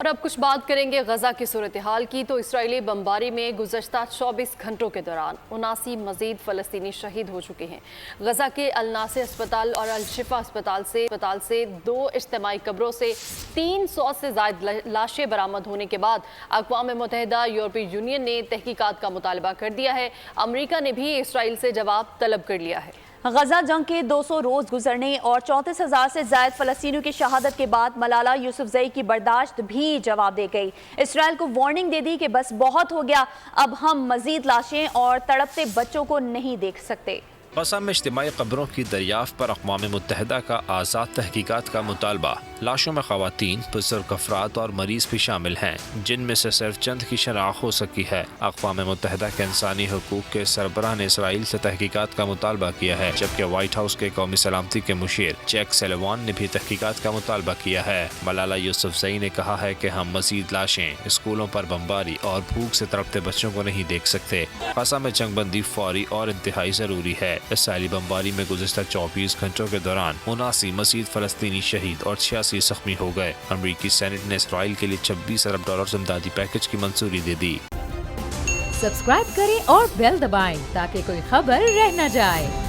اور اب کچھ بات کریں گے غزہ کی صورتحال کی تو اسرائیلی بمباری میں گزشتہ 24 گھنٹوں کے دوران 79 مزید فلسطینی شہید ہو چکے ہیں۔ غزہ کے الناصر اسپتال اور الشفا اسپتال سے 2 اجتماعی قبروں سے 300 سے زائد لاشیں برآمد ہونے کے بعد اقوام متحدہ یورپی یونین نے تحقیقات کا مطالبہ کر دیا ہے۔ امریکہ نے بھی اسرائیل سے جواب طلب کر لیا ہے۔ غزہ جنگ کے 200 روز گزرنے اور 34,000 سے زائد فلسطینیوں کی شہادت کے بعد ملالہ یوسفزئی کی برداشت بھی جواب دے گئی۔ اسرائیل کو وارننگ دے دی کہ بس بہت ہو گیا، اب ہم مزید لاشیں اور تڑپتے بچوں کو نہیں دیکھ سکتے۔ غزہ میں اجتماعی قبروں کی دریافت پر اقوام متحدہ کا آزاد تحقیقات کا مطالبہ۔ لاشوں میں خواتین، بزرگ افراد اور مریض بھی شامل ہیں، جن میں سے صرف چند کی شناخت ہو سکی ہے۔ اقوام متحدہ کے انسانی حقوق کے سربراہ نے اسرائیل سے تحقیقات کا مطالبہ کیا ہے، جبکہ وائٹ ہاؤس کے قومی سلامتی کے مشیر جیک سلیوان نے بھی تحقیقات کا مطالبہ کیا ہے۔ ملالہ یوسفزئی نے کہا ہے کہ ہم مزید لاشیں، اسکولوں پر بمباری اور بھوک سے تڑپتے بچوں کو نہیں دیکھ سکتے۔ غزہ میں جنگ بندی فوری اور انتہائی ضروری ہے۔ اسرائیلی بمباری میں گزشتہ 24 گھنٹوں کے دوران 79 مزید فلسطینی شہید اور 86 زخمی ہو گئے۔ امریکی سینٹ نے اسرائیل کے لیے $26 ارب امدادی پیکج کی منظوری دے دی۔ سبسکرائب کریں اور بیل دبائیں تاکہ کوئی خبر رہ نہ جائے۔